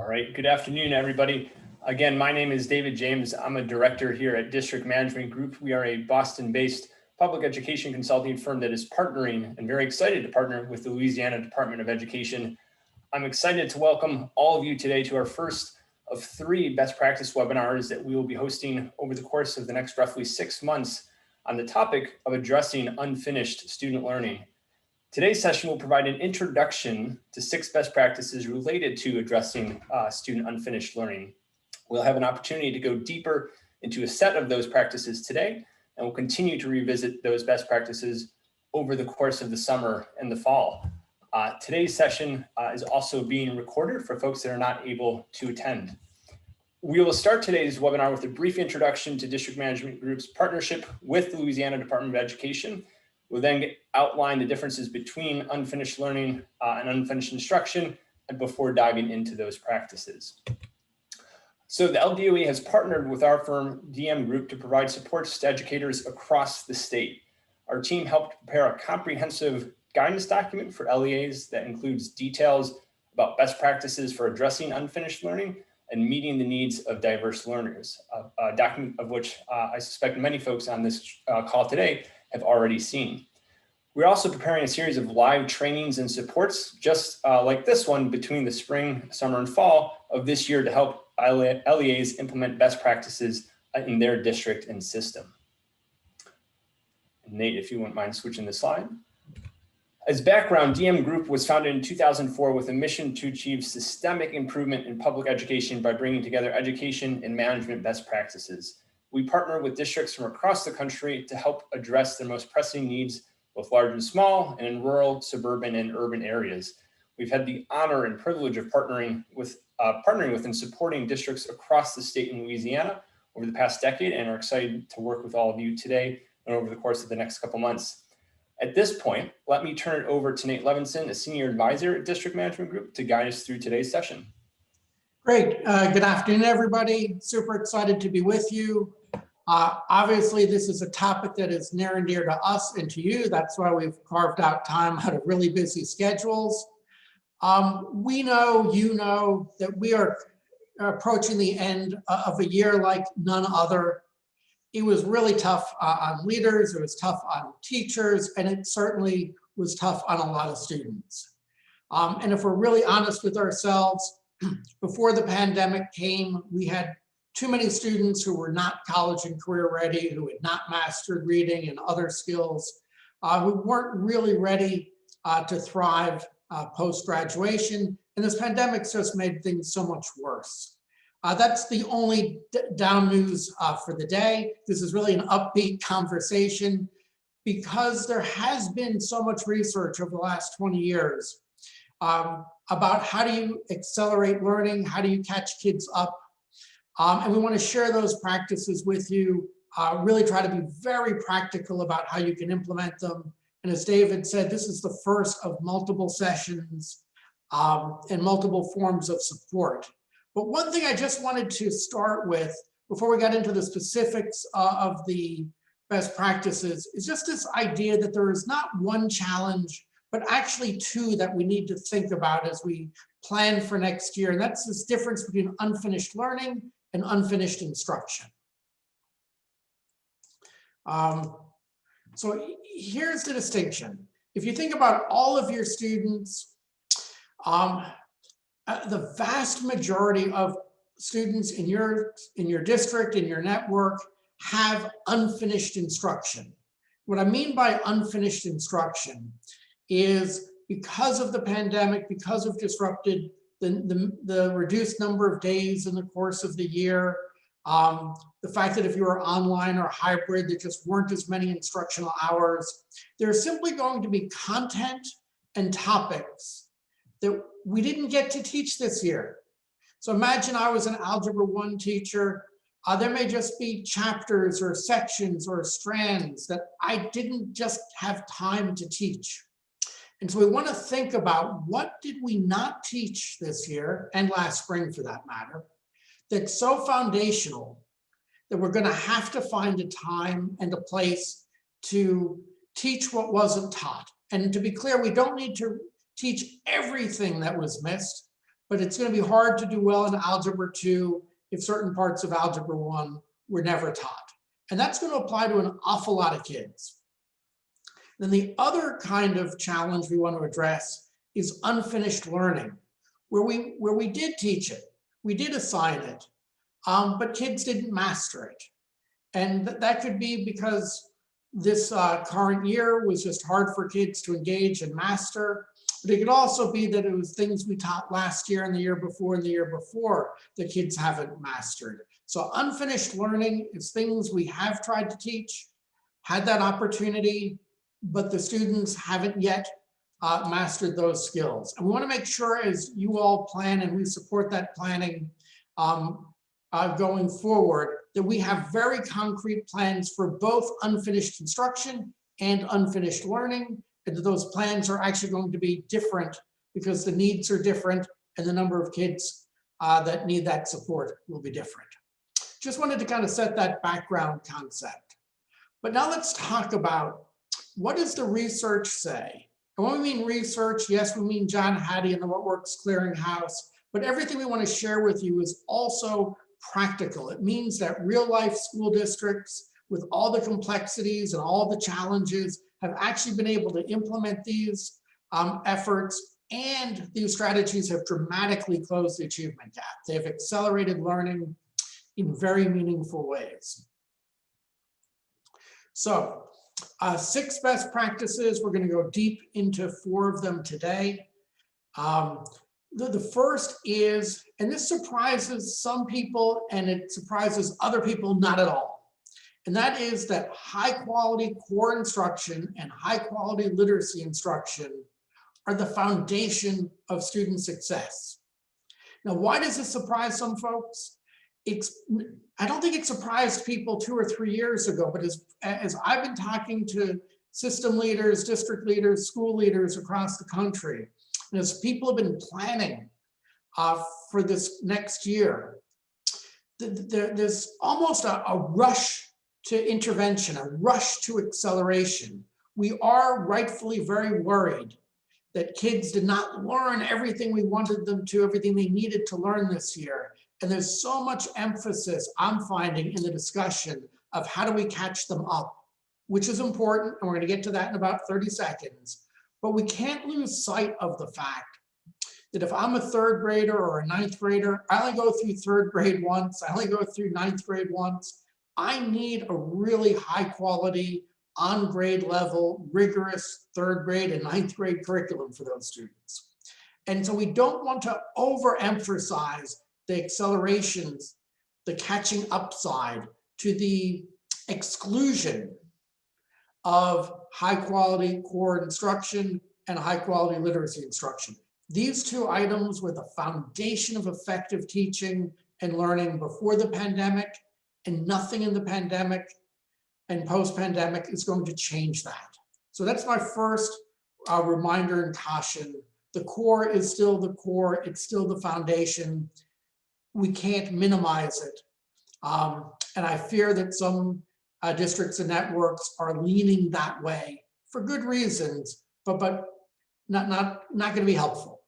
All right, good afternoon, everybody. Again, my name is David James. I'm a director here at District Management Group. We are a Boston-based public education consulting firm that is partnering and very excited to partner with the Louisiana Department of Education. I'm excited to welcome all of you today to our first of 3 best practice webinars that we will be hosting over the course of the next roughly 6 months on the topic of addressing unfinished student learning. Today's session will provide an introduction to 6 best practices related to addressing student unfinished learning. We'll have an opportunity to go deeper into a set of those practices today, and we'll continue to revisit those best practices over the course of the summer and the fall. Today's session is also being recorded for folks that are not able to attend. We will start today's webinar with a brief introduction to District Management Group's partnership with the Louisiana Department of Education. We'll then outline the differences between unfinished learning and unfinished instruction, and before diving into those practices. So the LDOE has partnered with our firm, DM Group, to provide supports to educators across the state. Our team helped prepare a comprehensive guidance document for LEAs that includes details about best practices for addressing unfinished learning and meeting the needs of diverse learners, a document of which I suspect many folks on this call today have already seen. We're also preparing a series of live trainings and supports just like this one between the spring, summer, and fall of this year to help LEAs implement best practices in their district and system. Nate, if you wouldn't mind switching the slide. As background, DM Group was founded in 2004 with a mission to achieve systemic improvement in public education by bringing together education and management best practices. We partner with districts from across the country to help address their most pressing needs, both large and small, and in rural, suburban, and urban areas. We've had the honor and privilege of partnering with and supporting districts across the state in Louisiana over the past decade, and are excited to work with all of you today and over the course of the next couple months. At this point, let me turn it over to Nate Levinson, a senior advisor at District Management Group, to guide us through today's session. Great. Good afternoon, everybody. Super excited to be with you. Obviously, this is a topic that is near and dear to us and to you. That's why we've carved out time out of really busy schedules. We know, you know, that we are approaching the end of a year like none other. It was really tough on leaders, it was tough on teachers, and it certainly was tough on a lot of students. And if we're really honest with ourselves, before the pandemic came, we had too many students who were not college and career ready, who had not mastered reading and other skills, who weren't really ready to thrive post-graduation. And this pandemic just made things so much worse. That's the only down news for the day. This is really an upbeat conversation because there has been so much research over the last 20 years about how do you accelerate learning, how do you catch kids up, and we want to share those practices with you, really try to be very practical about how you can implement them. And as David said, this is the first of multiple sessions and multiple forms of support. But one thing I just wanted to start with before we got into the specifics of the best practices is just this idea that there is not one challenge, but actually 2 that we need to think about as we plan for next year. And that's this difference between unfinished learning and unfinished instruction. So here's the distinction. If you think about all of your students, the vast majority of students in your district, in your network, have unfinished instruction. What I mean by unfinished instruction is because of the pandemic, because of disrupted the reduced number of days in the course of the year, the fact that if you were online or hybrid, there just weren't as many instructional hours. There's simply going to be content and topics that we didn't get to teach this year. So imagine I was an Algebra 1 teacher. There may just be chapters or sections or strands that I didn't just have time to teach. And so we want to think about what did we not teach this year, and last spring for that matter, that's so foundational that we're going to have to find a time and a place to teach what wasn't taught. And to be clear, we don't need to teach everything that was missed, but it's going to be hard to do well in Algebra 2 if certain parts of Algebra 1 were never taught. And that's going to apply to an awful lot of kids. Then the other kind of challenge we want to address is unfinished learning, where we did teach it, we did assign it, but kids didn't master it. And that could be because this current year was just hard for kids to engage and master. But it could also be that it was things we taught last year and the year before and the year before that kids haven't mastered. So unfinished learning is things we have tried to teach, had that opportunity, but the students haven't yet mastered those skills. And we want to make sure as you all plan and we support that planning going forward, that we have very concrete plans for both unfinished instruction and unfinished learning, and that those plans are actually going to be different because the needs are different and the number of kids that need that support will be different. Just wanted to kind of set that background concept. But now let's talk about, what does the research say? And when we mean research, yes, we mean John Hattie and the What Works Clearinghouse, but everything we want to share with you is also practical. It means that real life school districts with all the complexities and all the challenges have actually been able to implement these efforts, and these strategies have dramatically closed the achievement gap. They have accelerated learning in very meaningful ways. So 6 best practices, we're going to go deep into 4 of them today. The first is, and this surprises some people and it surprises other people not at all, and that is that high quality core instruction and high quality literacy instruction are the foundation of student success. Now, why does this surprise some folks? I don't think it surprised people 2 or 3 years ago, but as I've been talking to system leaders, district leaders, school leaders across the country, and as people have been planning for this next year, there's almost a rush to intervention, a rush to acceleration. We are rightfully very worried that kids did not learn everything we wanted them to, everything they needed to learn this year. And there's so much emphasis I'm finding in the discussion of how do we catch them up, which is important, and we're going to get to that in about 30 seconds. But we can't lose sight of the fact that if I'm a 3rd grader or a 9th grader, I only go through 3rd grade once, I only go through 9th grade once. I need a really high quality, on grade level, rigorous 3rd grade and 9th grade curriculum for those students. And so we don't want to overemphasize the accelerations, the catching up side to the exclusion of high quality core instruction and high quality literacy instruction. These 2 items were the foundation of effective teaching and learning before the pandemic, and nothing in the pandemic and post-pandemic is going to change that. So that's my first reminder and caution. The core is still the core, it's still the foundation. We can't minimize it. And I fear that some districts and networks are leaning that way for good reasons, but not going to be helpful.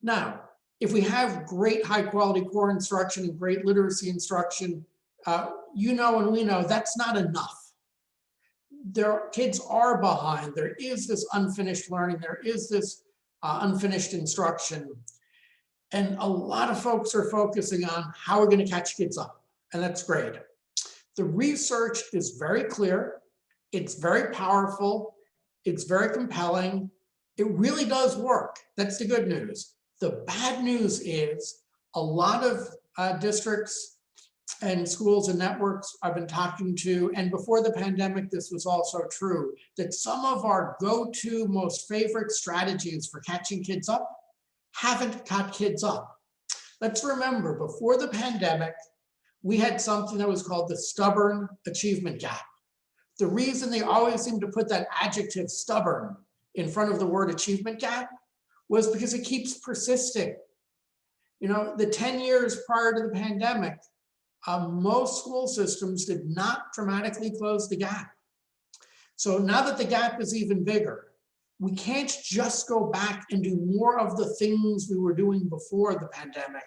Now, if we have great high quality core instruction and great literacy instruction, you know and we know that's not enough. Kids are behind. There is this unfinished learning. There is this unfinished instruction. And a lot of folks are focusing on how we're going to catch kids up, and that's great. The research is very clear. It's very powerful. It's very compelling. It really does work. That's the good news. The bad news is a lot of districts and schools and networks I've been talking to, and before the pandemic, this was also true, that some of our go-to most favorite strategies for catching kids up haven't caught kids up. Let's remember, before the pandemic, we had something that was called the stubborn achievement gap. The reason they always seem to put that adjective stubborn in front of the word achievement gap was because it keeps persisting. You know, the 10 years prior to the pandemic, most school systems did not dramatically close the gap. So now that the gap is even bigger, we can't just go back and do more of the things we were doing before the pandemic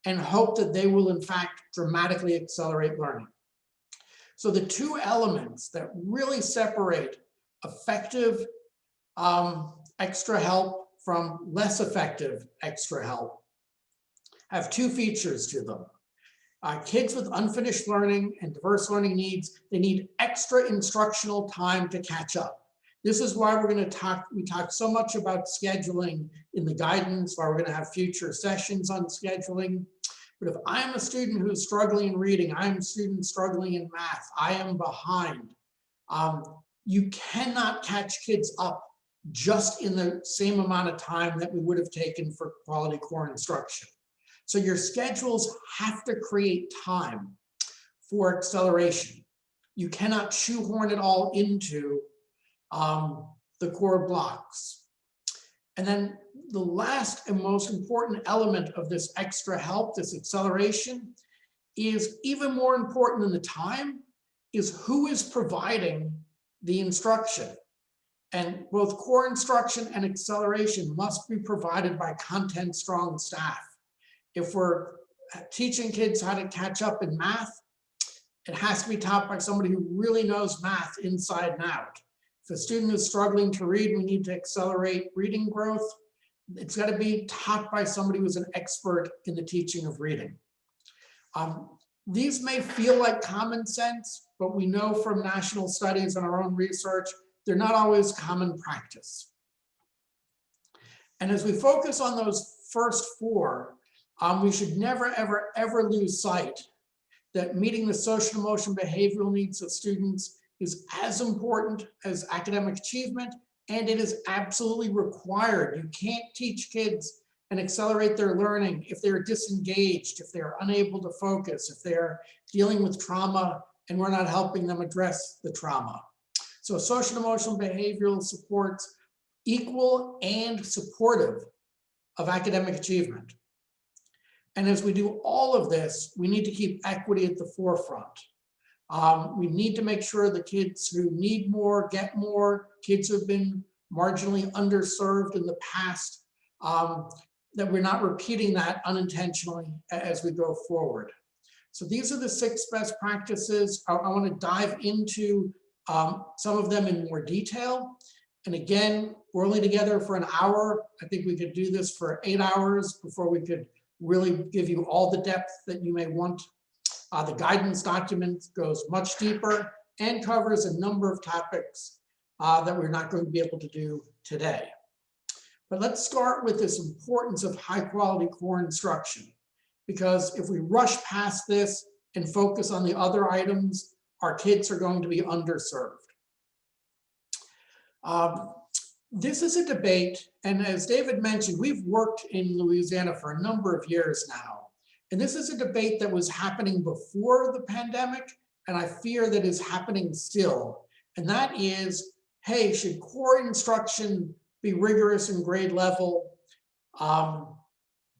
and hope that they will in fact dramatically accelerate learning. So the two elements that really separate effective extra help from less effective extra help have two features to them. Kids with unfinished learning and diverse learning needs, they need extra instructional time to catch up. This is why we talk so much about scheduling in the guidance, why we're going to have future sessions on scheduling. But if I'm a student who's struggling in reading, I'm a student struggling in math, I am behind, you cannot catch kids up just in the same amount of time that we would have taken for quality core instruction. So your schedules have to create time for acceleration. You cannot shoehorn it all into the core blocks. And then the last and most important element of this extra help, this acceleration, is even more important than the time, is who is providing the instruction. And both core instruction and acceleration must be provided by content-strong staff. If we're teaching kids how to catch up in math, it has to be taught by somebody who really knows math inside and out. If a student is struggling to read, we need to accelerate reading growth. It's got to be taught by somebody who's an expert in the teaching of reading. These may feel like common sense, but we know from national studies and our own research, they're not always common practice. And as we focus on those first four, we should never, ever, ever lose sight that meeting the social, emotional, behavioral needs of students is as important as academic achievement, and it is absolutely required. You can't teach kids and accelerate their learning if they're disengaged, if they're unable to focus, if they're dealing with trauma and we're not helping them address the trauma. So social, emotional, behavioral supports equal and supportive of academic achievement. And as we do all of this, we need to keep equity at the forefront. We need to make sure the kids who need more get more, kids who have been marginally underserved in the past, that we're not repeating that unintentionally as we go forward. So these are the 6 best practices. I want to dive into some of them in more detail. And again, we're only together for an hour. I think we could do this for 8 hours before we could really give you all the depth that you may want. The guidance document goes much deeper and covers a number of topics that we're not going to be able to do today. But let's start with this importance of high quality core instruction, because if we rush past this and focus on the other items, our kids are going to be underserved. This is a debate, and as David mentioned, we've worked in Louisiana for a number of years now. And this is a debate that was happening before the pandemic, and I fear that is happening still. And that is, hey, should core instruction be rigorous and grade level?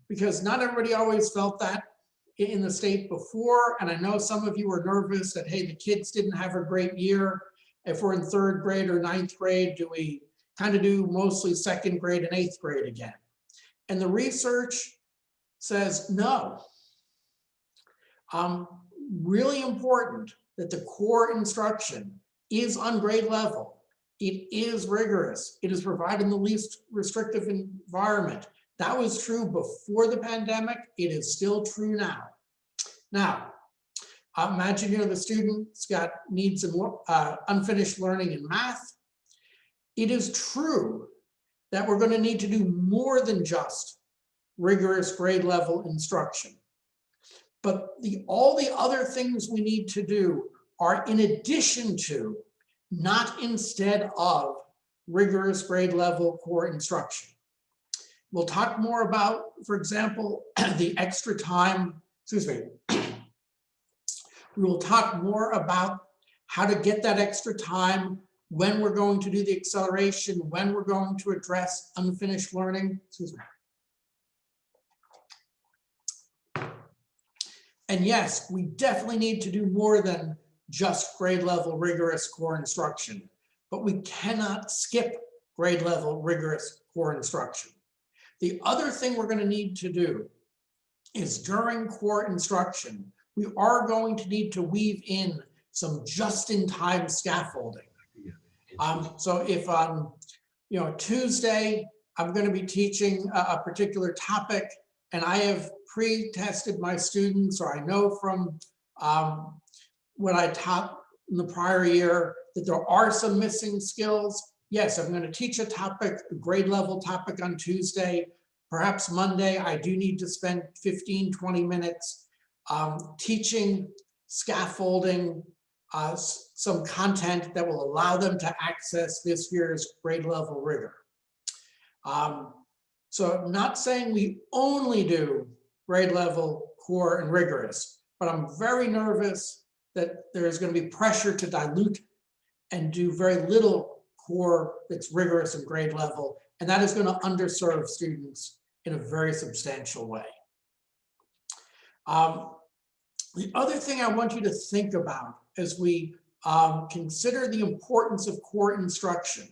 Because not everybody always felt that in the state before. And I know some of you were nervous that, hey, the kids didn't have a great year. If we're in 3rd grade or 9th grade, do we kind of do mostly 2nd grade and 8th grade again? And the research says no. Really important that the core instruction is on grade level. It is rigorous. It is provided in the least restrictive environment. That was true before the pandemic. It is still true now. Now, imagine the student's got needs in unfinished learning in math. It is true that we're going to need to do more than just rigorous grade level instruction. But all the other things we need to do are in addition to, not instead of, rigorous grade level core instruction. We'll talk more about, for example, the extra time, excuse me. We will talk more about how to get that extra time, when we're going to do the acceleration, when we're going to address unfinished learning, excuse me. And yes, we definitely need to do more than just grade level rigorous core instruction, but we cannot skip grade level rigorous core instruction. The other thing we're going to need to do is during core instruction, we are going to need to weave in some just-in-time scaffolding. So if on Tuesday, I'm going to be teaching a particular topic and I have pre-tested my students, or I know from what I taught in the prior year that there are some missing skills. Yes, I'm going to teach a topic, a grade level topic on Tuesday. Perhaps Monday, I do need to spend 15, 20 minutes teaching, scaffolding, some content that will allow them to access this year's grade level rigor. So I'm not saying we only do grade level, core, and rigorous, but I'm very nervous that there's going to be pressure to dilute and do very little core that's rigorous and grade level, and that is going to underserve students in a very substantial way. The other thing I want you to think about as we consider the importance of core instruction.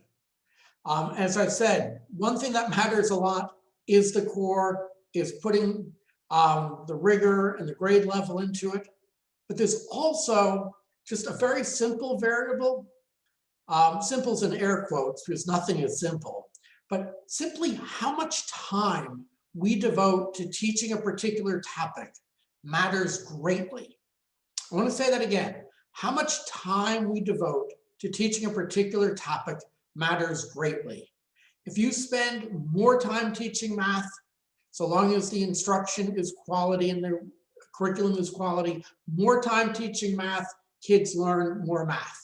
As I said, one thing that matters a lot is the core, is putting the rigor and the grade level into it. But there's also just a very simple variable. Simple's in air quotes because nothing is simple, but simply how much time we devote to teaching a particular topic matters greatly. I want to say that again. How much time we devote to teaching a particular topic matters greatly. If you spend more time teaching math, so long as the instruction is quality and the curriculum is quality, more time teaching math, kids learn more math.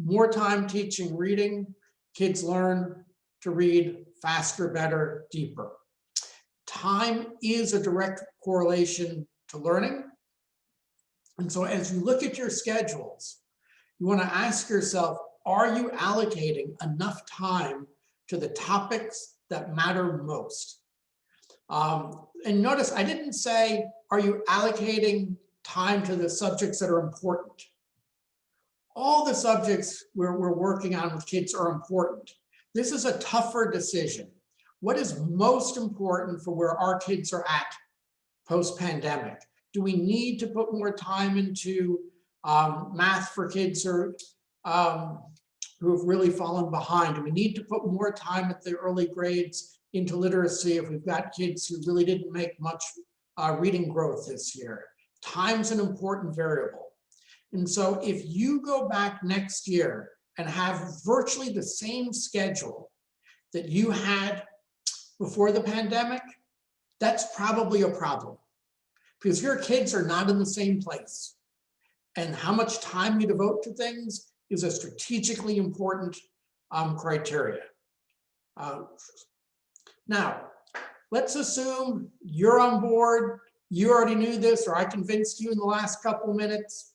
More time teaching reading, kids learn to read faster, better, deeper. Time is a direct correlation to learning. And so as you look at your schedules, you want to ask yourself, are you allocating enough time to the topics that matter most? And notice I didn't say, are you allocating time to the subjects that are important? All the subjects we're working on with kids are important. This is a tougher decision. What is most important for where our kids are at post-pandemic? Do we need to put more time into math for kids who have really fallen behind? Do we need to put more time at the early grades into literacy if we've got kids who really didn't make much reading growth this year? Time's an important variable. And so if you go back next year and have virtually the same schedule that you had before the pandemic, that's probably a problem because your kids are not in the same place. And how much time you devote to things is a strategically important criteria. Now, let's assume you're on board, you already knew this, or I convinced you in the last couple minutes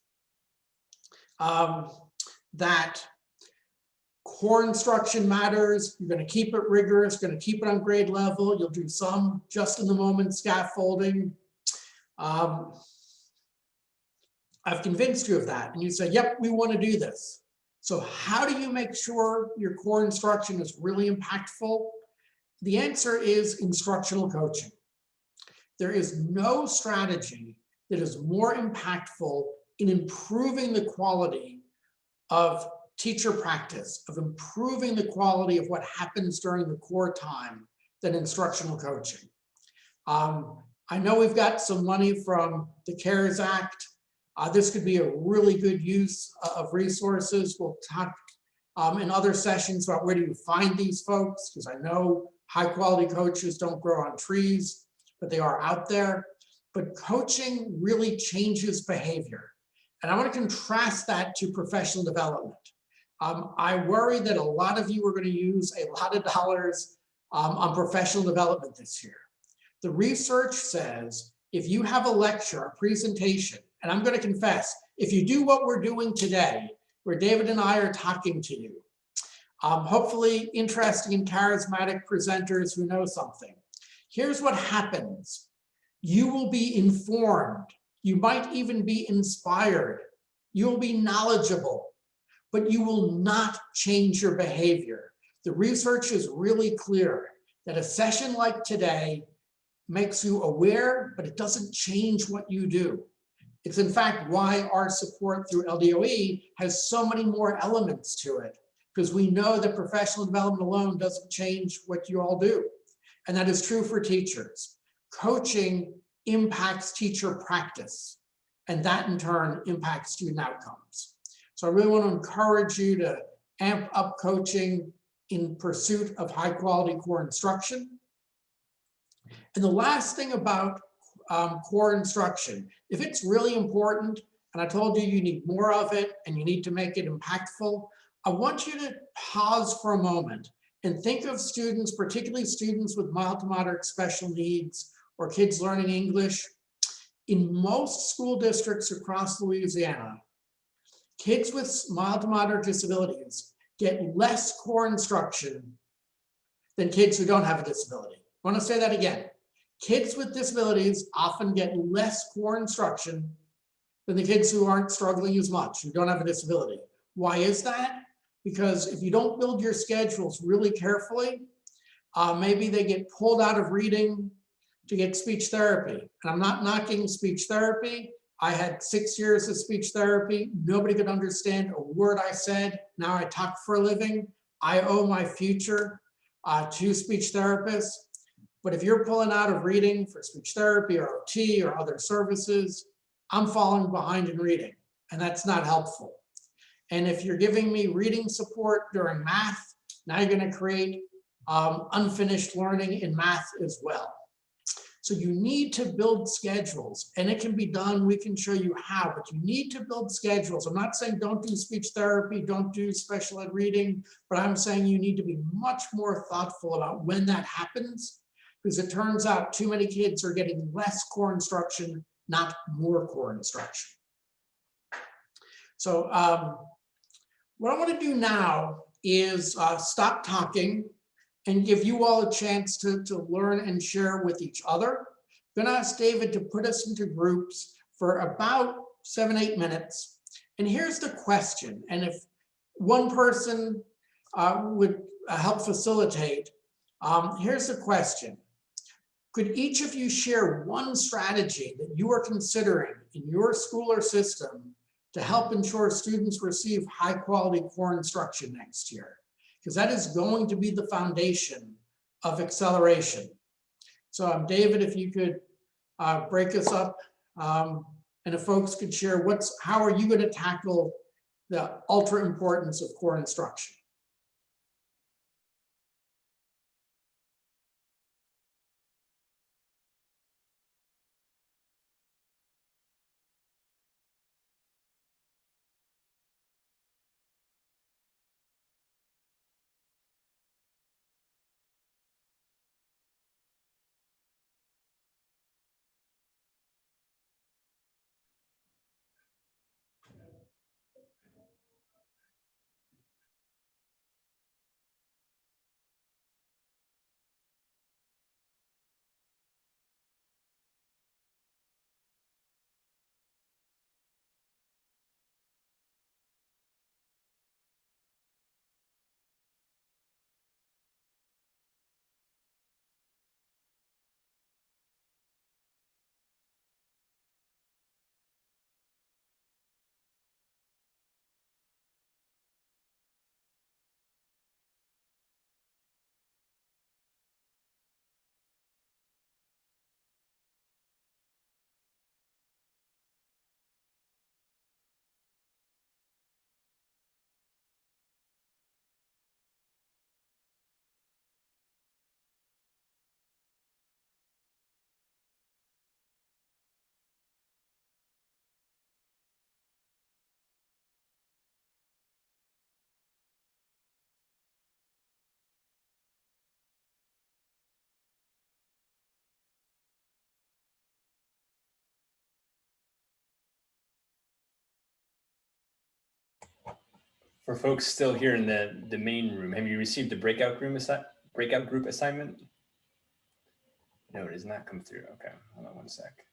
that core instruction matters. You're going to keep it rigorous, going to keep it on grade level. You'll do some just in the moment scaffolding. I've convinced you of that. And you say, yep, we want to do this. So how do you make sure your core instruction is really impactful? The answer is instructional coaching. There is no strategy that is more impactful in improving the quality of teacher practice, of improving the quality of what happens during the core time than instructional coaching. I know we've got some money from the CARES Act. This could be a really good use of resources. We'll talk in other sessions about where do you find these folks, because I know high quality coaches don't grow on trees, but they are out there. But coaching really changes behavior. And I want to contrast that to professional development. I worry that a lot of you are going to use a lot of dollars on professional development this year. The research says if you have a lecture, a presentation, and I'm going to confess, if you do what we're doing today, where David and I are talking to you, hopefully interesting and charismatic presenters who know something, here's what happens. You will be informed. You might even be inspired. You will be knowledgeable, but you will not change your behavior. The research is really clear that a session like today makes you aware, but it doesn't change what you do. It's in fact why our support through LDOE has so many more elements to it, because we know that professional development alone doesn't change what you all do. And that is true for teachers. Coaching impacts teacher practice, and that in turn impacts student outcomes. So I really want to encourage you to amp up coaching in pursuit of high quality core instruction. And the last thing about core instruction, if it's really important, and I told you you need more of it and you need to make it impactful, I want you to pause for a moment and think of students, particularly students with mild to moderate special needs or kids learning English. In most school districts across Louisiana, kids with mild to moderate disabilities get less core instruction than kids who don't have a disability. I want to say that again. Kids with disabilities often get less core instruction than the kids who aren't struggling as much, who don't have a disability. Why is that? Because if you don't build your schedules really carefully, maybe they get pulled out of reading to get speech therapy. And I'm not knocking speech therapy. I had 6 years of speech therapy. Nobody could understand a word I said. Now I talk for a living. I owe my future to speech therapists. But if you're pulling out of reading for speech therapy or OT or other services, I'm falling behind in reading, and that's not helpful. And if you're giving me reading support during math, now you're going to create unfinished learning in math as well. So you need to build schedules, and it can be done. We can show you how, but you need to build schedules. I'm not saying don't do speech therapy, don't do special ed reading, but I'm saying you need to be much more thoughtful about when that happens, because it turns out too many kids are getting less core instruction, not more core instruction. So what I want to do now is stop talking and give you all a chance to learn and share with each other. I'm going to ask David to put us into groups for about 7-8 minutes. And here's the question. And if one person would help facilitate, here's the question. Could each of you share one strategy that you are considering in your school or system to help ensure students receive high quality core instruction next year? Because that is going to be the foundation of acceleration. So David, if you could break us up, and if folks could share how are you going to tackle the ultra importance of core instruction? For folks still here in the main room, have you received the breakout group assignment? No, it has not come through. Okay, hold on one sec.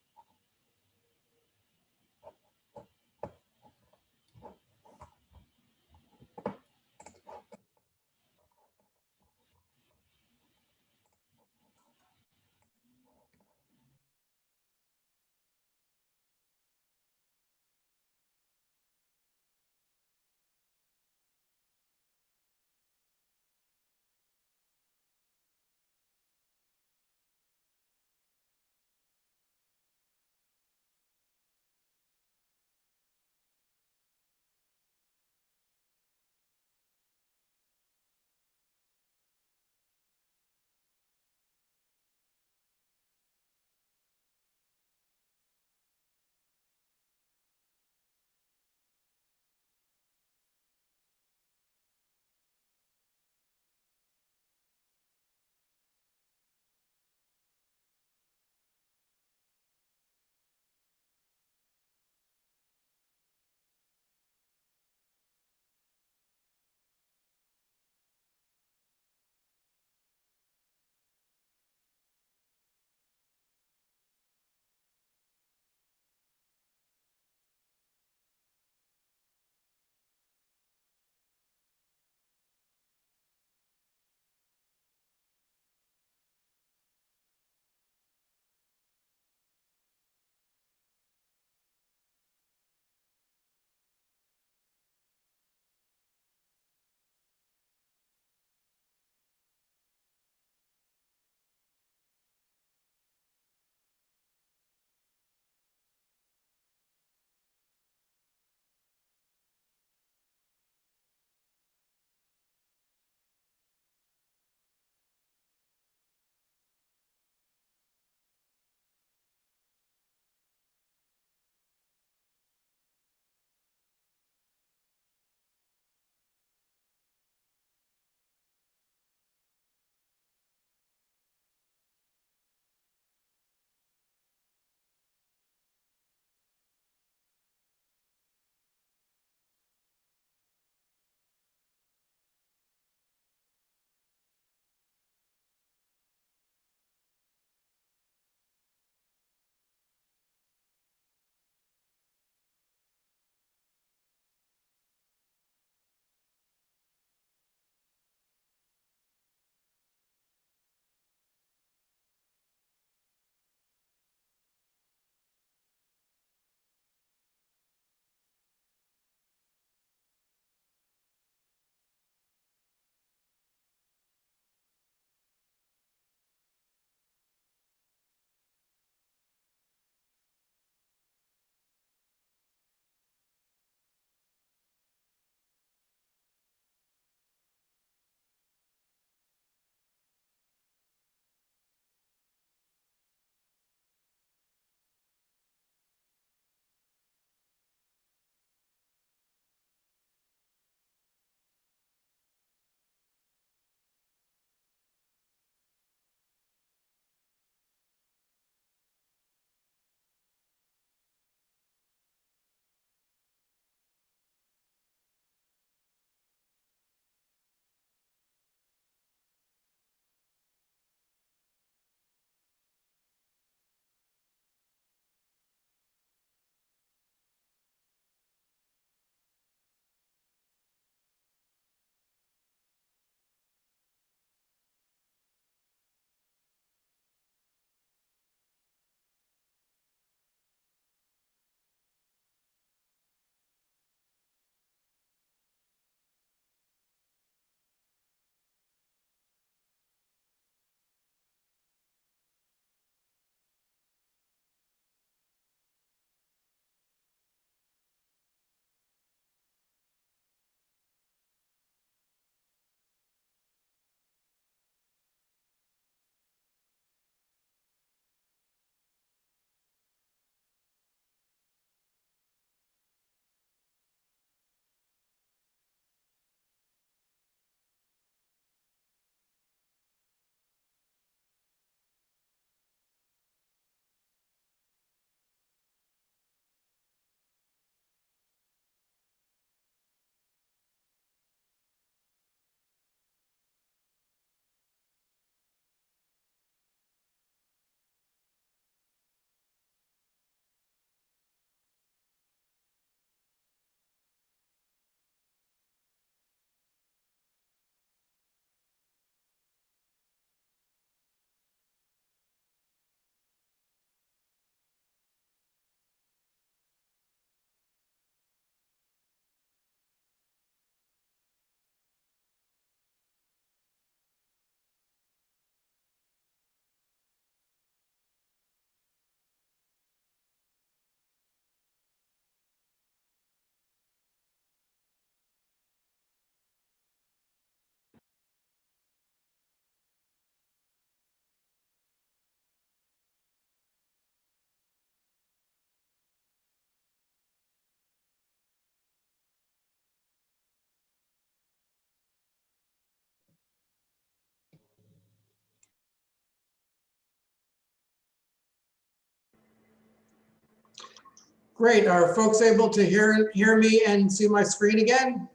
Great. Are folks able to hear me and see my screen again?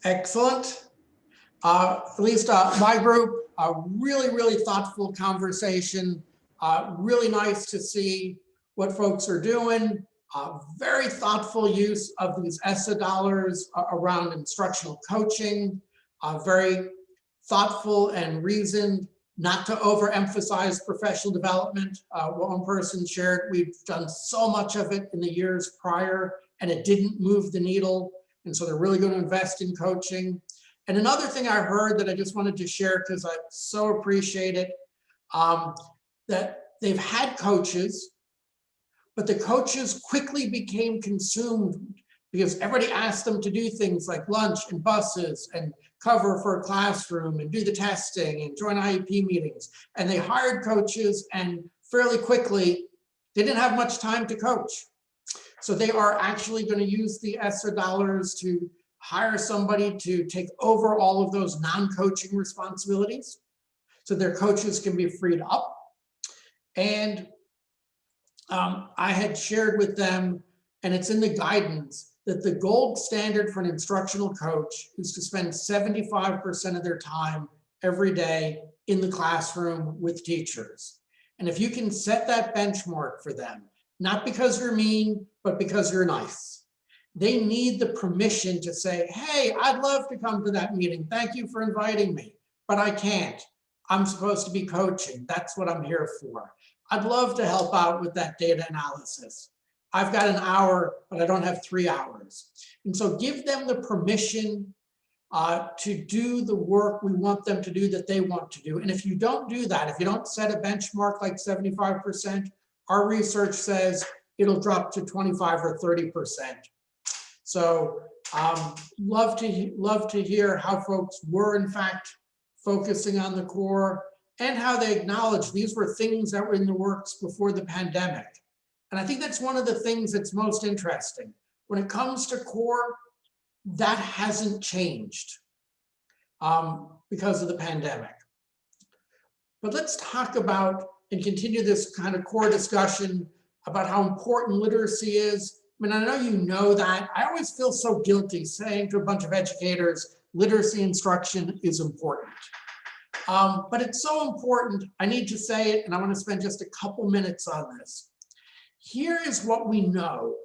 Excellent. At least my group, a really thoughtful conversation. Really nice to see what folks are doing. Very thoughtful use of these ESSA dollars around instructional coaching. Very thoughtful and reasoned, not to overemphasize professional development. One person shared, we've done so much of it in the years prior and it didn't move the needle. And so they're really going to invest in coaching. And another thing I heard that I just wanted to share because I so appreciate it, that they've had coaches, but the coaches quickly became consumed because everybody asked them to do things like lunch and buses and cover for a classroom and do the testing and join IEP meetings. And they hired coaches and fairly quickly, they didn't have much time to coach. So they are actually going to use the ESSA dollars to hire somebody to take over all of those non-coaching responsibilities so their coaches can be freed up. And I had shared with them, and it's in the guidance, that the gold standard for an instructional coach is to spend 75% of their time every day in the classroom with teachers. And if you can set that benchmark for them, not because you're mean, but because you're nice, they need the permission to say, hey, I'd love to come to that meeting. Thank you for inviting me, but I can't. I'm supposed to be coaching. That's what I'm here for. I'd love to help out with that data analysis. I've got an hour, but I don't have 3 hours. And so give them the permission to do the work we want them to do that they want to do. And if you don't do that, if you don't set a benchmark like 75%, our research says it'll drop to 25 or 30%. So love to hear how folks were in fact focusing on the core and how they acknowledge these were things that were in the works before the pandemic. And I think that's one of the things that's most interesting. When it comes to core, that hasn't changed because of the pandemic. But let's talk about and continue this kind of core discussion about how important literacy is. I mean, I know you know that. I always feel so guilty saying to a bunch of educators, literacy instruction is important. But it's so important, I need to say it, and I want to spend just a couple minutes on this. Here is what we know.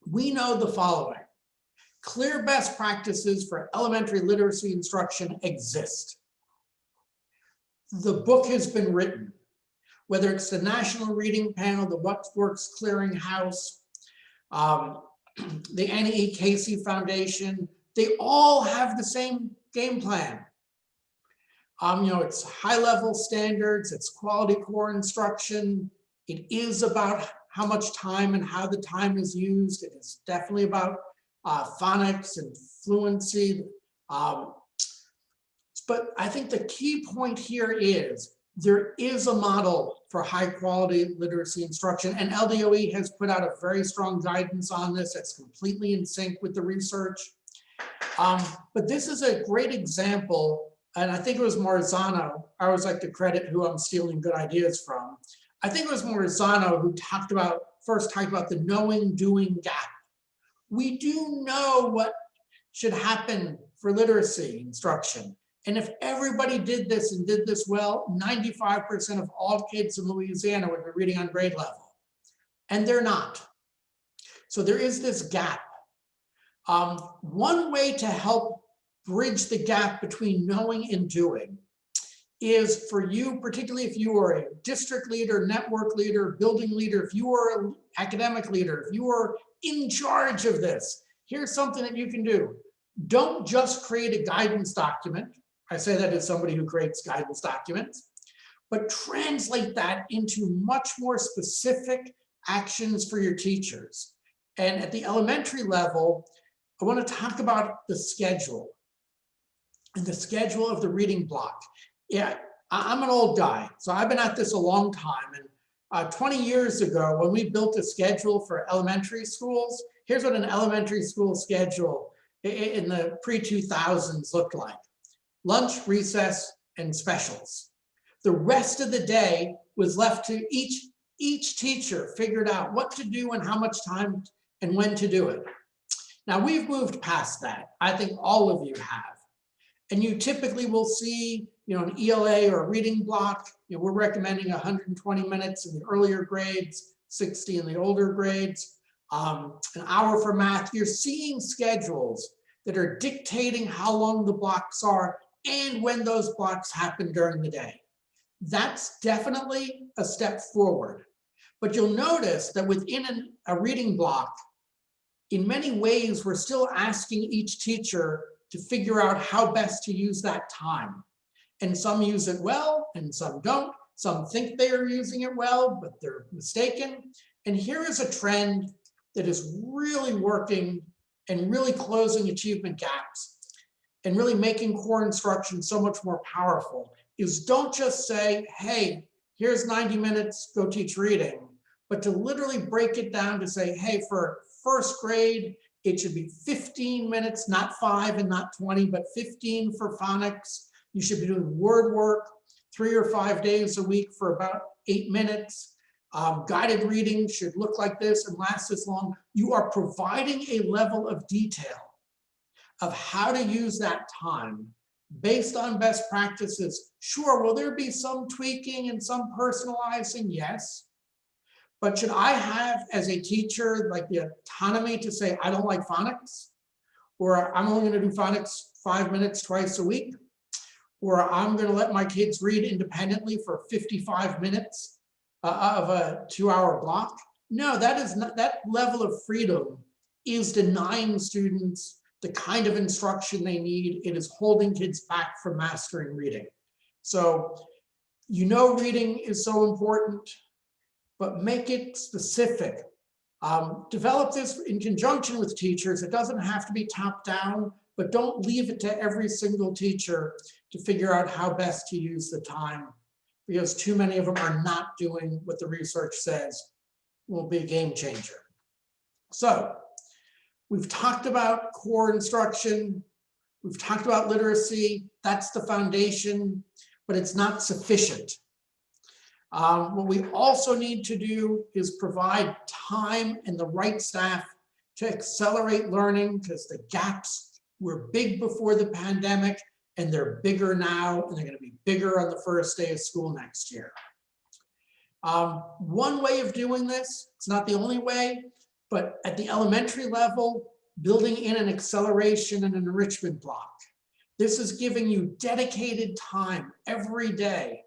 We know the following. Clear best practices for elementary literacy instruction exist. The book has been written, whether it's the National Reading Panel, the What Works Clearinghouse, the Annie E. Casey Foundation, they all have the same game plan. It's high-level standards, it's quality core instruction. It is about how much time and how the time is used. It is definitely about phonics and fluency. But I think the key point here is there is a model for high-quality literacy instruction, and LDOE has put out a very strong guidance on this. It's completely in sync with the research. But this is a great example, and I think it was Marzano. I always like to credit who I'm stealing good ideas from. I think it was Marzano who first talked about the knowing-doing gap. We do know what should happen for literacy instruction. And if everybody did this and did this well, 95% of all kids in Louisiana would be reading on grade level. And they're not. So there is this gap. One way to help bridge the gap between knowing and doing is for you, particularly if you are a district leader, network leader, building leader, if you are an academic leader, if you are in charge of this, here's something that you can do. Don't just create a guidance document. I say that as somebody who creates guidance documents, but translate that into much more specific actions for your teachers. And at the elementary level, I want to talk about the schedule and the schedule of the reading block. Yeah, I'm an old guy, so I've been at this a long time. And 20 years ago, when we built a schedule for elementary schools, here's what an elementary school schedule in the pre-2000s looked like. Lunch, recess, and specials. The rest of the day was left to each each teacher figured out what to do and how much time and when to do it. Now we've moved past that. I think all of you have. And you typically will see, an ELA or a reading block. We're recommending 120 minutes in the earlier grades, 60 in the older grades, an hour for math. You're seeing schedules that are dictating how long the blocks are and when those blocks happen during the day. That's definitely a step forward. But you'll notice that within a reading block, in many ways, we're still asking each teacher to figure out how best to use that time. And some use it well, and some don't. Some think they are using it well, but they're mistaken. And here is a trend that is really working and really closing achievement gaps and really making core instruction so much more powerful, is don't just say, hey, here's 90 minutes, go teach reading, but to literally break it down to say, hey, for first grade, it should be 15 minutes, not 5 and not 20, but 15 for phonics. You should be doing word work 3 or 5 days a week for about 8 minutes. Guided reading should look like this and last this long. You are providing a level of detail of how to use that time based on best practices. Sure, will there be some tweaking and some personalizing? Yes. But should I have, as a teacher, like the autonomy to say, I don't like phonics, or I'm only going to do phonics 5 minutes twice a week, or I'm going to let my kids read independently for 55 minutes of a 2-hour block? No, that is not, that level of freedom is denying students the kind of instruction they need. It is holding kids back from mastering reading. So, reading is so important, but make it specific. Develop this in conjunction with teachers. It doesn't have to be top down, but don't leave it to every single teacher to figure out how best to use the time, because too many of them are not doing what the research says will be a game changer. So we've talked about core instruction. We've talked about literacy. That's the foundation, but it's not sufficient. What we also need to do is provide time and the right staff to accelerate learning, because the gaps were big before the pandemic and they're bigger now, and they're going to be bigger on the first day of school next year. One way of doing this, it's not the only way, but at the elementary level, building in an acceleration and an enrichment block. This is giving you dedicated time every day.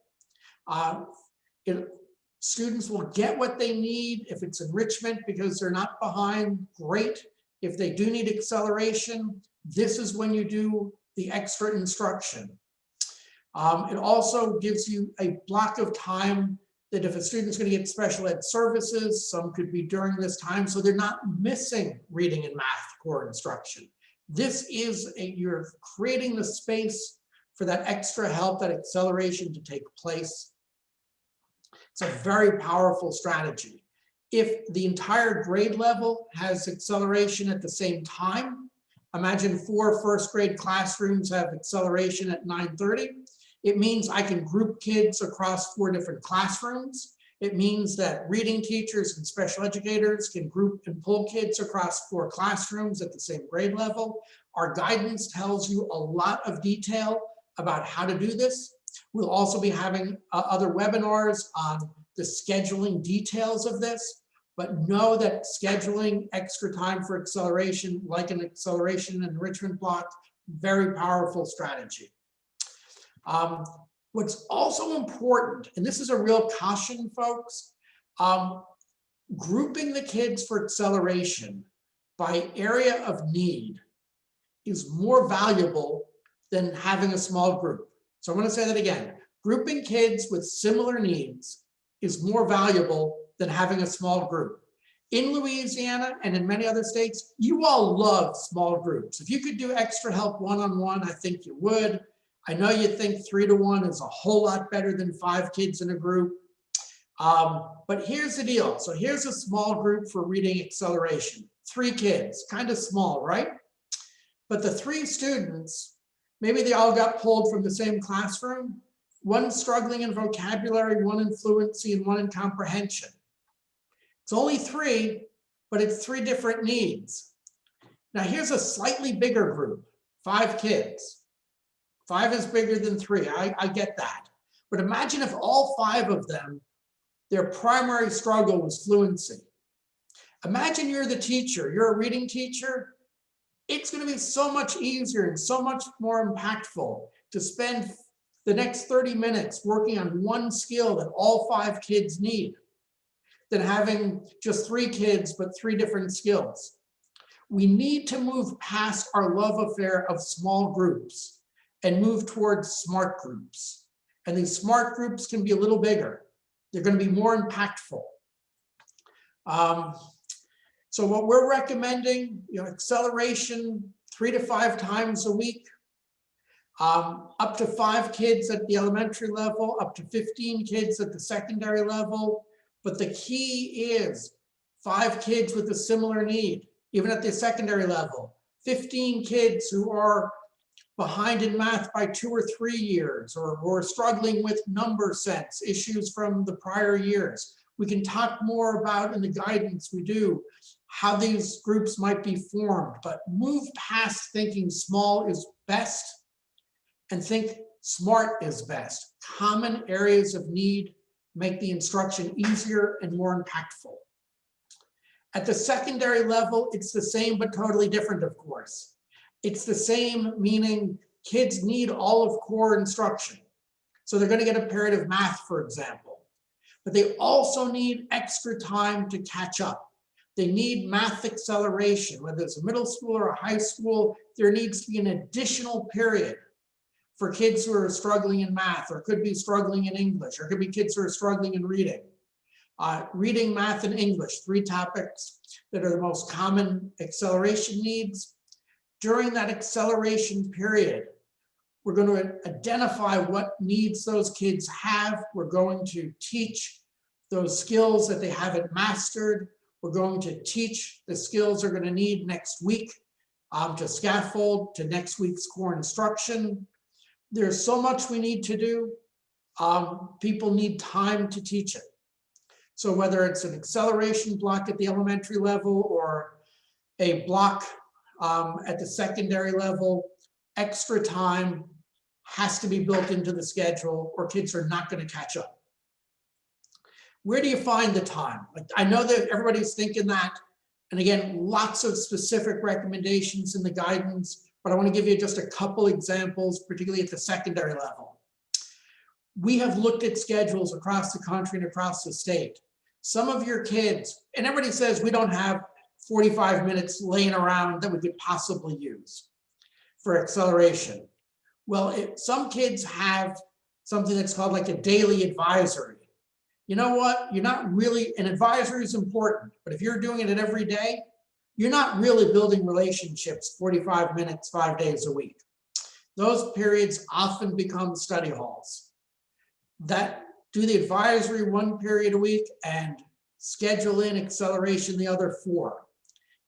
Students will get what they need. If it's enrichment because they're not behind, great. If they do need acceleration, this is when you do the extra instruction. It also gives you a block of time that if a student's going to get special ed services, some could be during this time, so they're not missing reading and math core instruction. This is you're creating the space for that extra help, that acceleration to take place. It's a very powerful strategy. If the entire grade level has acceleration at the same time, imagine 4 first grade classrooms have acceleration at 9:30. It means I can group kids across 4 different classrooms. It means that reading teachers and special educators can group and pull kids across 4 classrooms at the same grade level. Our guidance tells you a lot of detail about how to do this. We'll also be having other webinars on the scheduling details of this, but know that scheduling extra time for acceleration, like an acceleration and enrichment block, very powerful strategy. What's also important, and this is a real caution, folks, grouping the kids for acceleration by area of need is more valuable than having a small group. So I'm going to say that again. Grouping kids with similar needs is more valuable than having a small group. In Louisiana and in many other states, you all love small groups. If you could do extra help one-on-one, I think you would. I know you think 3-to-1 is a whole lot better than 5 kids in a group. But here's the deal. So here's a small group for reading acceleration. 3 kids, kind of small, right? But the 3 students, maybe they all got pulled from the same classroom. One struggling in vocabulary, one in fluency, and one in comprehension. It's only 3, but it's 3 different needs. Now here's a slightly bigger group, 5 kids. 5 is bigger than 3, I get that. But imagine if all 5 of them, their primary struggle was fluency. Imagine you're the teacher, you're a reading teacher. It's going to be so much easier and so much more impactful to spend the next 30 minutes working on one skill that all 5 kids need than having just 3 kids, but 3 different skills. We need to move past our love affair of small groups and move towards smart groups. And these smart groups can be a little bigger. They're going to be more impactful. So what we're recommending, acceleration 3 to 5 times a week, up to 5 kids at the elementary level, up to 15 kids at the secondary level. But the key is 5 kids with a similar need, even at the secondary level, 15 kids who are behind in math by 2 or 3 years, or who are struggling with number sense, issues from the prior years. We can talk more about in the guidance we do, how these groups might be formed, but move past thinking small is best and think smart is best. Common areas of need make the instruction easier and more impactful. At the secondary level, it's the same but totally different, of course. It's the same, meaning kids need all of core instruction. So they're going to get a period of math, for example. But they also need extra time to catch up. They need math acceleration, whether it's a middle school or a high school. There needs to be an additional period for kids who are struggling in math, or could be struggling in English, or could be kids who are struggling in reading. Reading, math, and English, 3 topics that are the most common acceleration needs. During that acceleration period, we're going to identify what needs those kids have. We're going to teach those skills that they haven't mastered. We're going to teach the skills they're going to need next week to scaffold to next week's core instruction. There's so much we need to do. People need time to teach it. So whether it's an acceleration block at the elementary level or a block at the secondary level, extra time has to be built into the schedule or kids are not going to catch up. Where do you find the time? I know that everybody's thinking that, and again, lots of specific recommendations in the guidance, but I want to give you just a couple examples, particularly at the secondary level. We have looked at schedules across the country and across the state. Some of your kids, and everybody says we don't have 45 minutes laying around that we could possibly use for acceleration. Well, some kids have something that's called like a daily advisory. You know what? You're not really, an advisory is important, but if you're doing it every day, you're not really building relationships 45 minutes, 5 days a week. Those periods often become study halls. That do the advisory 1 period a week and schedule in acceleration the other 4.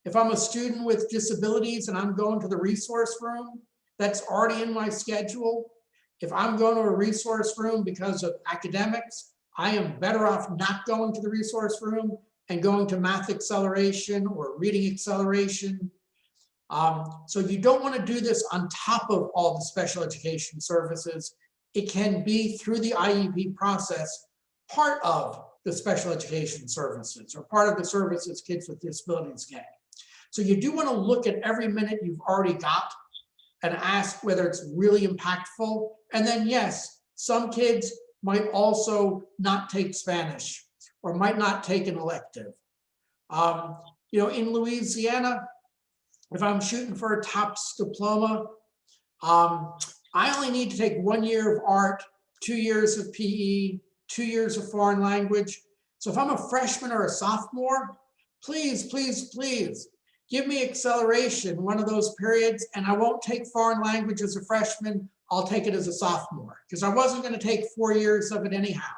If I'm a student with disabilities and I'm going to the resource room, that's already in my schedule. If I'm going to a resource room because of academics, I am better off not going to the resource room and going to math acceleration or reading acceleration. So you don't want to do this on top of all the special education services. It can be through the IEP process, part of the special education services or part of the services kids with disabilities get. So you do want to look at every minute you've already got and ask whether it's really impactful. And then yes, some kids might also not take Spanish or might not take an elective. In Louisiana, if I'm shooting for a TOPS diploma, I only need to take 1 year of art, 2 years of PE, 2 years of foreign language. So if I'm a freshman or a sophomore, please, please, please give me acceleration one of those periods, and I won't take foreign language as a freshman. I'll take it as a sophomore because I wasn't going to take 4 years of it anyhow.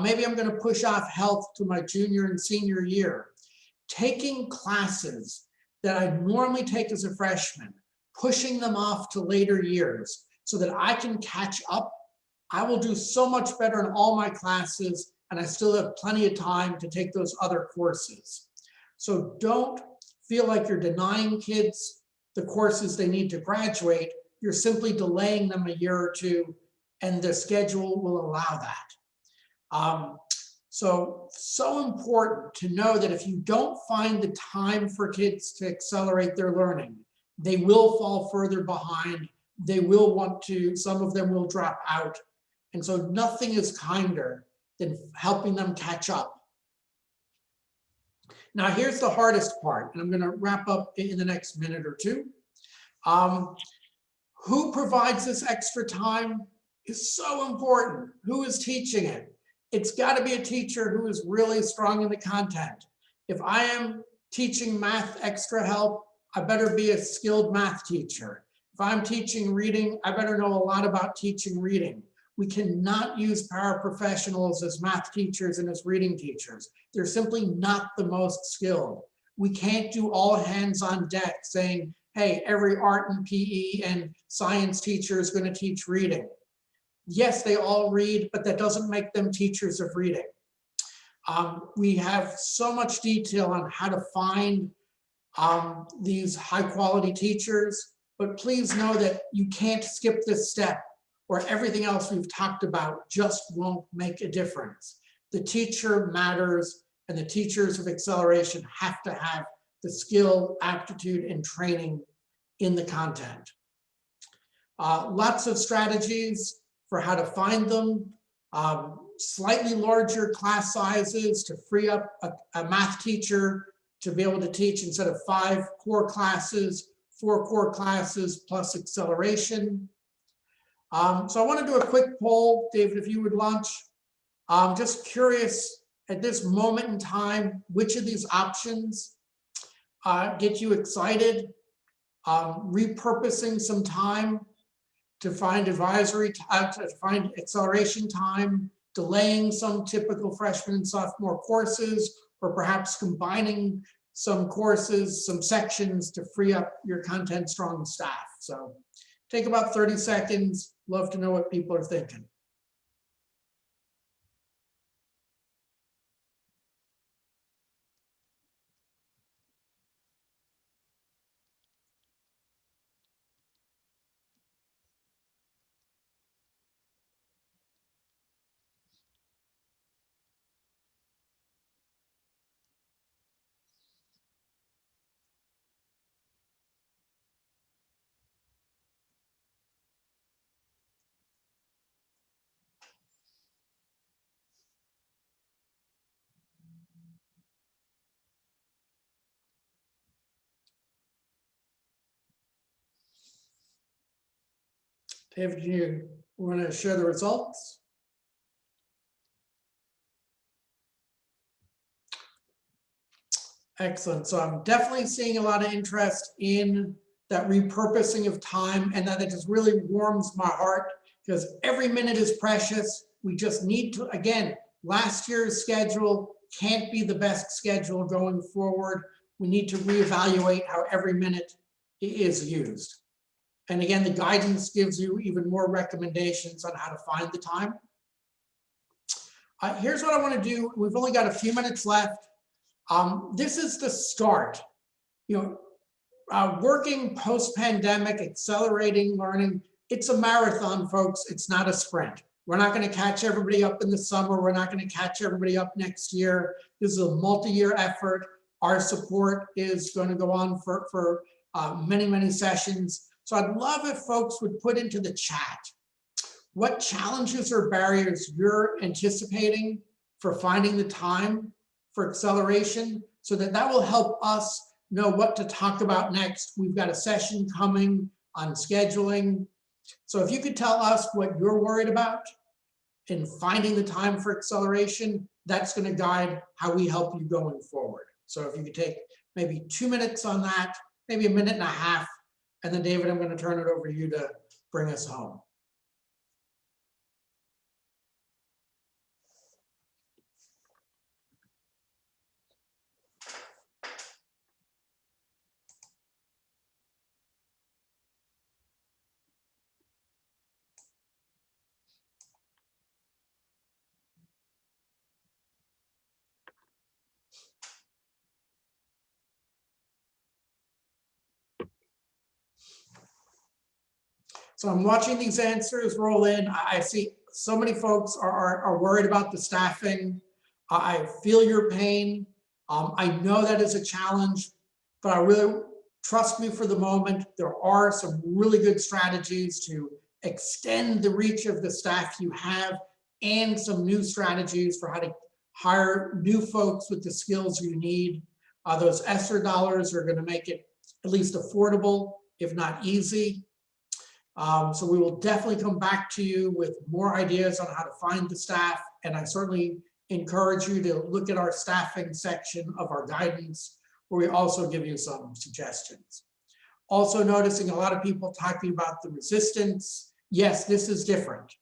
Maybe I'm going to push off health to my junior and senior year. Taking classes that I normally take as a freshman, pushing them off to later years so that I can catch up. I will do so much better in all my classes and I still have plenty of time to take those other courses. So don't feel like you're denying kids the courses they need to graduate. You're simply delaying them a year or two, and the schedule will allow that. So important to know that if you don't find the time for kids to accelerate their learning, they will fall further behind. They will want to, some of them will drop out. And so nothing is kinder than helping them catch up. Now, here's the hardest part, and I'm going to wrap up in the next minute or two. Who provides this extra time is so important. Who is teaching it? It's got to be a teacher who is really strong in the content. If I am teaching math extra help, I better be a skilled math teacher. If I'm teaching reading, I better know a lot about teaching reading. We cannot use paraprofessionals as math teachers and as reading teachers. They're simply not the most skilled. We can't do all hands on deck saying, hey, every art and PE and science teacher is going to teach reading. Yes, they all read, but that doesn't make them teachers of reading. We have so much detail on how to find these high quality teachers, but please know that you can't skip this step, or everything else we've talked about just won't make a difference. The teacher matters, and the teachers of acceleration have to have the skill, aptitude, and training in the content. Lots of strategies for how to find them. Slightly larger class sizes to free up a math teacher to be able to teach, instead of 5 core classes, 4 core classes plus acceleration. So I want to do a quick poll, David, if you would launch. Just curious, at this moment in time, which of these options get you excited? Repurposing some time to find advisory, to find acceleration time, delaying some typical freshman and sophomore courses, or perhaps combining some courses, some sections to free up your content strong staff. So take about 30 seconds. Love to know what people are thinking. David, do you want to share the results? Excellent. So I'm definitely seeing a lot of interest in that repurposing of time, and that it just really warms my heart, because every minute is precious. We just need to, again, last year's schedule can't be the best schedule going forward. We need to reevaluate how every minute is used. And again, the guidance gives you even more recommendations on how to find the time. Here's what I want to do. We've only got a few minutes left. This is the start. Working post-pandemic, accelerating learning, it's a marathon, folks. It's not a sprint. We're not going to catch everybody up in the summer. We're not going to catch everybody up next year. This is a multi-year effort. Our support is going to go on for many, many sessions. So I'd love if folks would put into the chat what challenges or barriers you're anticipating for finding the time for acceleration, so that will help us know what to talk about next. We've got a session coming on scheduling. So if you could tell us what you're worried about in finding the time for acceleration, that's going to guide how we help you going forward. So if you could take maybe 2 minutes on that, maybe a minute and a half, and then David, I'm going to turn it over to you to bring us home. So I'm watching these answers roll in. I see so many folks are worried about the staffing. I feel your pain. I know that is a challenge, but I really, trust me for the moment, there are some really good strategies to extend the reach of the staff you have and some new strategies for how to hire new folks with the skills you need. Those ESSER dollars are going to make it at least affordable, if not easy. So we will definitely come back to you with more ideas on how to find the staff. And I certainly encourage you to look at our staffing section of our guidance, where we also give you some suggestions. Also noticing a lot of people talking about the resistance. Yes, this is different.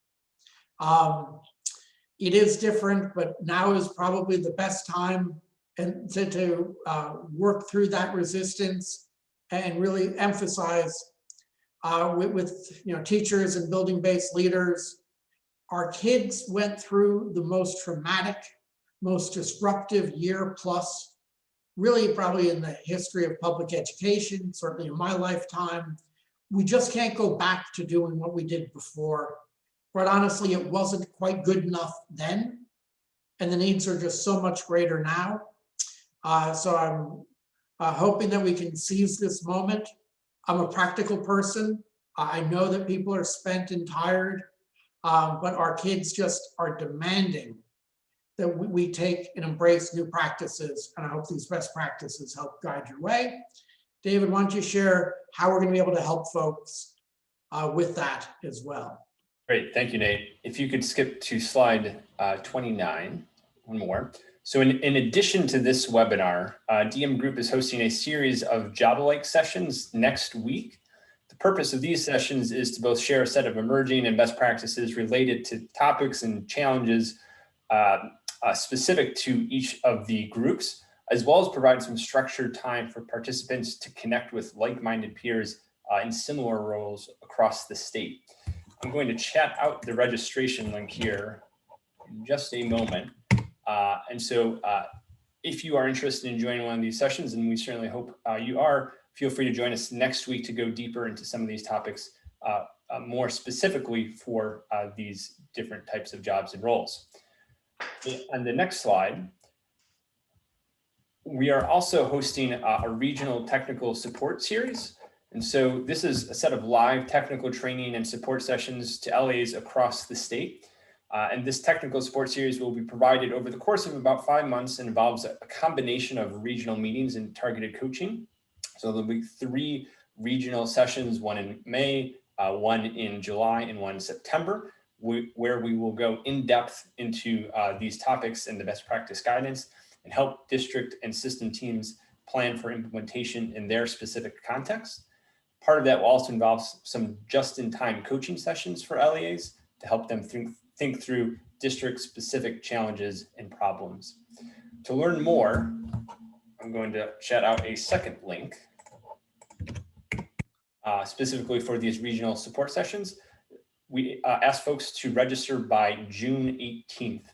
It is different, but now is probably the best time and to work through that resistance and really emphasize with teachers and building-based leaders. Our kids went through the most traumatic, most disruptive year plus, really probably in the history of public education, certainly in my lifetime. We just can't go back to doing what we did before. Quite honestly, it wasn't quite good enough then, and the needs are just so much greater now. So I'm hoping that we can seize this moment. I'm a practical person. I know that people are spent and tired, but our kids just are demanding that we take and embrace new practices. And I hope these best practices help guide your way. David, why don't you share how we're going to be able to help folks with that as well? Great, thank you, Nate. If you could skip to slide 29, one more. So in addition to this webinar, DM Group is hosting a series of job-alike sessions next week. The purpose of these sessions is to both share a set of emerging and best practices related to topics and challenges specific to each of the groups, as well as provide some structured time for participants to connect with like-minded peers in similar roles across the state. I'm going to chat out the registration link here in just a moment. And so if you are interested in joining one of these sessions, and we certainly hope you are, feel free to join us next week to go deeper into some of these topics more specifically for these different types of jobs and roles. On the next slide, we are also hosting a regional technical support series. And so this is a set of live technical training and support sessions to LAs across the state. And this technical support series will be provided over the course of about 5 months and involves a combination of regional meetings and targeted coaching. So there'll be 3 regional sessions, one in May, one in July, and one in September, where we will go in depth into these topics and the best practice guidance and help district and system teams plan for implementation in their specific context. Part of that will also involve some just-in-time coaching sessions for LEAs to help them think through district-specific challenges and problems. To learn more, I'm going to chat out a second link specifically for these regional support sessions. We ask folks to register by June 18th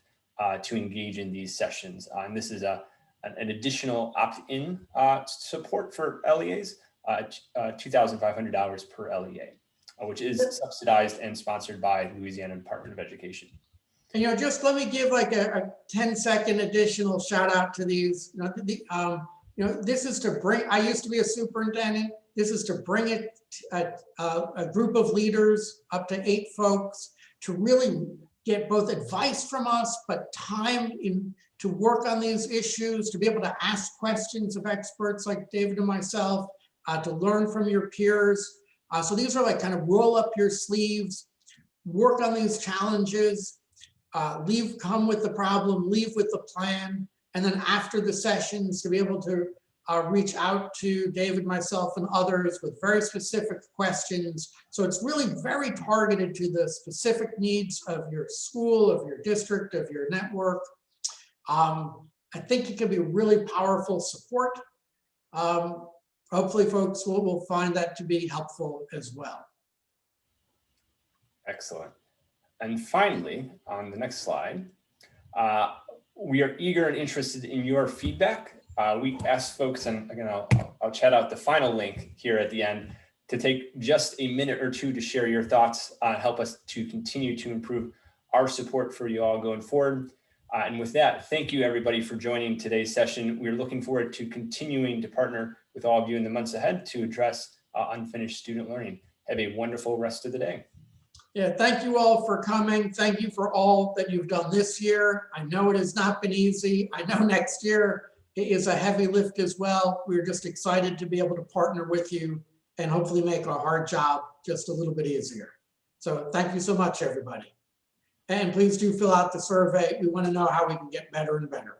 to engage in these sessions. And this is an additional opt-in support for LEAs, $2,500 per LEA, which is subsidized and sponsored by Louisiana Department of Education. And just let me give like a 10-second additional shout out to these. This is to bring, I used to be a superintendent. This is to bring it a group of leaders, up to 8 folks, to really get both advice from us, but time to work on these issues, to be able to ask questions of experts like David and myself, to learn from your peers. So these are like kind of roll up your sleeves, work on these challenges, come with the problem, leave with the plan, and then after the sessions to be able to reach out to David, myself, and others with very specific questions. So it's really very targeted to the specific needs of your school, of your district, of your network. I think it can be really powerful support. Hopefully folks will find that to be helpful as well. Excellent. And finally, on the next slide, we are eager and interested in your feedback. We asked folks, and again, I'll chat out the final link here at the end, to take just a minute or two to share your thoughts, help us to continue to improve our support for you all going forward. And with that, thank you everybody for joining today's session. We're looking forward to continuing to partner with all of you in the months ahead to address unfinished student learning. Have a wonderful rest of the day. Yeah, thank you all for coming. Thank you for all that you've done this year. I know it has not been easy. I know next year it is a heavy lift as well. We're just excited to be able to partner with you and hopefully make our hard job just a little bit easier. So thank you so much, everybody. And please do fill out the survey. We want to know how we can get better and better.